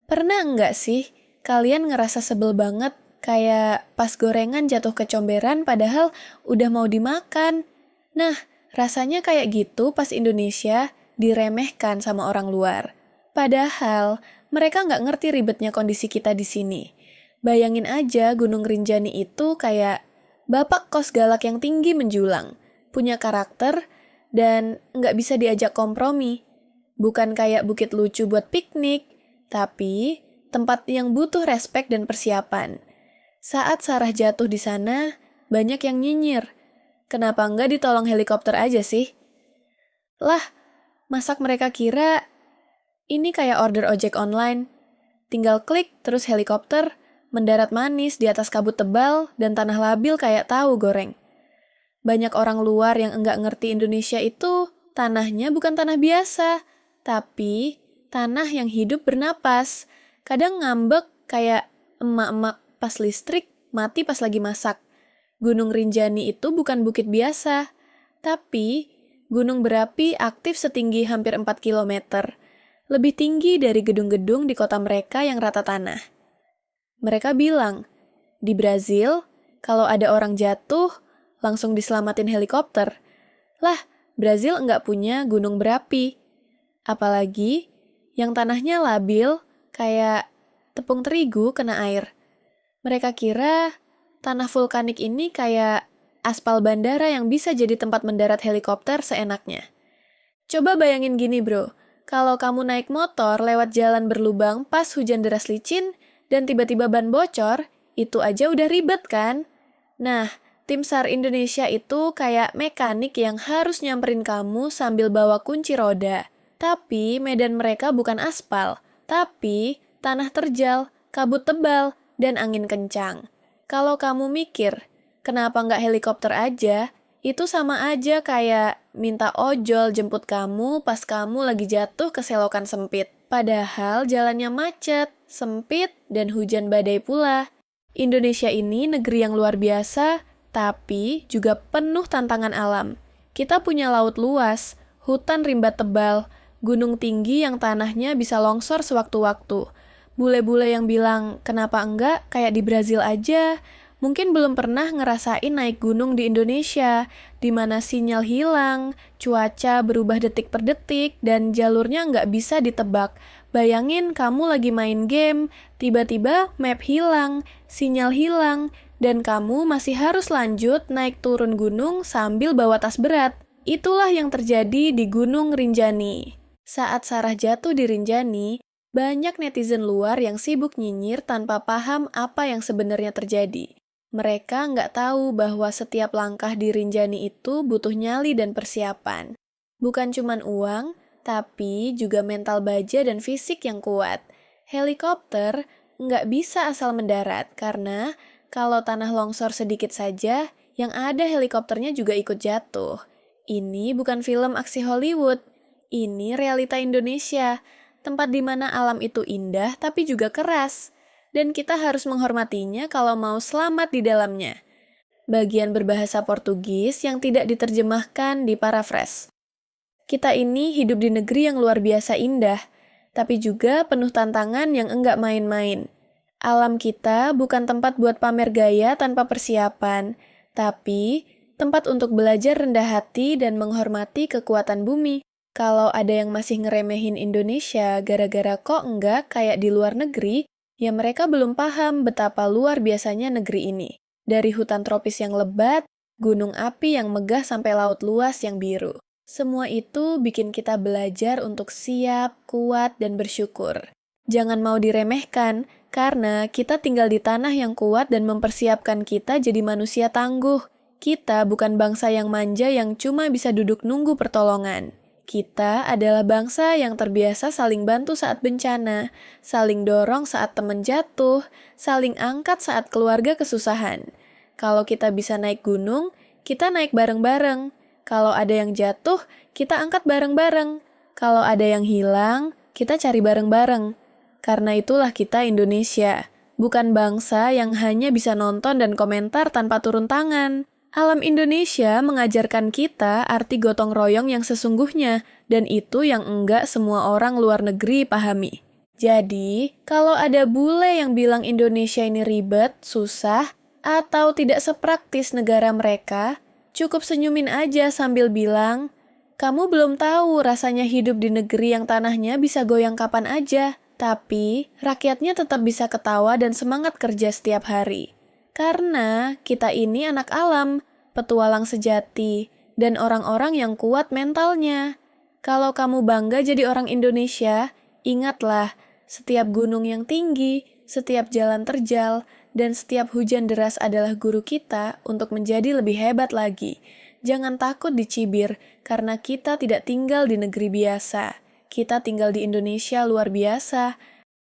Pernah nggak sih kalian ngerasa sebel banget kayak pas gorengan jatuh ke comberan padahal udah mau dimakan? Nah, rasanya kayak gitu pas Indonesia diremehkan sama orang luar. Padahal mereka nggak ngerti ribetnya kondisi kita di sini. Bayangin aja Gunung Rinjani itu kayak bapak kos galak yang tinggi menjulang, punya karakter, dan nggak bisa diajak kompromi. Bukan kayak bukit lucu buat piknik, tapi tempat yang butuh respek dan persiapan. Saat Sarah jatuh di sana, banyak yang nyinyir. Kenapa nggak ditolong helikopter aja sih? Lah, masak mereka kira ini kayak order ojek online. Tinggal klik terus helikopter, mendarat manis di atas kabut tebal dan tanah labil kayak tahu goreng. Banyak orang luar yang enggak ngerti Indonesia itu tanahnya bukan tanah biasa, tapi tanah yang hidup bernapas. Kadang ngambek kayak emak-emak pas listrik mati pas lagi masak. Gunung Rinjani itu bukan bukit biasa, tapi gunung berapi aktif setinggi hampir 4 kilometer. Lebih tinggi dari gedung-gedung di kota mereka yang rata tanah. Mereka bilang, di Brazil, kalau ada orang jatuh, langsung diselamatin helikopter. Lah, Brazil nggak punya gunung berapi. Apalagi yang tanahnya labil, kayak tepung terigu kena air. Mereka kira tanah vulkanik ini kayak aspal bandara yang bisa jadi tempat mendarat helikopter seenaknya. Coba bayangin gini bro, kalau kamu naik motor lewat jalan berlubang pas hujan deras licin dan tiba-tiba ban bocor, itu aja udah ribet kan? Nah, tim SAR Indonesia itu kayak mekanik yang harus nyamperin kamu sambil bawa kunci roda. Tapi medan mereka bukan aspal, tapi tanah terjal, kabut tebal, dan angin kencang. Kalau kamu mikir, kenapa nggak helikopter aja? Itu sama aja kayak minta ojol jemput kamu pas kamu lagi jatuh ke selokan sempit. Padahal jalannya macet, sempit, dan hujan badai pula. Indonesia ini negeri yang luar biasa, tapi juga penuh tantangan alam. Kita punya laut luas, hutan rimba tebal, gunung tinggi yang tanahnya bisa longsor sewaktu-waktu. Bule-bule yang bilang, kenapa enggak kayak di Brazil aja? Mungkin belum pernah ngerasain naik gunung di Indonesia, di mana sinyal hilang, cuaca berubah detik per detik, dan jalurnya nggak bisa ditebak. Bayangin kamu lagi main game, tiba-tiba map hilang, sinyal hilang, dan kamu masih harus lanjut naik turun gunung sambil bawa tas berat. Itulah yang terjadi di Gunung Rinjani. Saat Sarah jatuh di Rinjani, banyak netizen luar yang sibuk nyinyir tanpa paham apa yang sebenarnya terjadi. Mereka nggak tahu bahwa setiap langkah di Rinjani itu butuh nyali dan persiapan. Bukan cuma uang, tapi juga mental baja dan fisik yang kuat. Helikopter nggak bisa asal mendarat karena kalau tanah longsor sedikit saja, yang ada helikopternya juga ikut jatuh. Ini bukan film aksi Hollywood, ini realita Indonesia, tempat di mana alam itu indah tapi juga keras. Dan kita harus menghormatinya kalau mau selamat di dalamnya. Bagian berbahasa Portugis yang tidak diterjemahkan di paraphrase. Kita ini hidup di negeri yang luar biasa indah, tapi juga penuh tantangan yang enggak main-main. Alam kita bukan tempat buat pamer gaya tanpa persiapan, tapi tempat untuk belajar rendah hati dan menghormati kekuatan bumi. Kalau ada yang masih ngeremehin Indonesia gara-gara kok enggak kayak di luar negeri, ya mereka belum paham betapa luar biasanya negeri ini. Dari hutan tropis yang lebat, gunung api yang megah sampai laut luas yang biru. Semua itu bikin kita belajar untuk siap, kuat, dan bersyukur. Jangan mau diremehkan, karena kita tinggal di tanah yang kuat dan mempersiapkan kita jadi manusia tangguh. Kita bukan bangsa yang manja yang cuma bisa duduk nunggu pertolongan. Kita adalah bangsa yang terbiasa saling bantu saat bencana, saling dorong saat teman jatuh, saling angkat saat keluarga kesusahan. Kalau kita bisa naik gunung, kita naik bareng-bareng. Kalau ada yang jatuh, kita angkat bareng-bareng. Kalau ada yang hilang, kita cari bareng-bareng. Karena itulah kita Indonesia, bukan bangsa yang hanya bisa nonton dan komentar tanpa turun tangan. Alam Indonesia mengajarkan kita arti gotong royong yang sesungguhnya, dan itu yang enggak semua orang luar negeri pahami. Jadi, kalau ada bule yang bilang Indonesia ini ribet, susah, atau tidak sepraktis negara mereka, cukup senyumin aja sambil bilang, kamu belum tahu rasanya hidup di negeri yang tanahnya bisa goyang kapan aja, tapi rakyatnya tetap bisa ketawa dan semangat kerja setiap hari. Karena kita ini anak alam, petualang sejati, dan orang-orang yang kuat mentalnya. Kalau kamu bangga jadi orang Indonesia, ingatlah, setiap gunung yang tinggi, setiap jalan terjal, dan setiap hujan deras adalah guru kita untuk menjadi lebih hebat lagi. Jangan takut dicibir, karena kita tidak tinggal di negeri biasa. Kita tinggal di Indonesia luar biasa,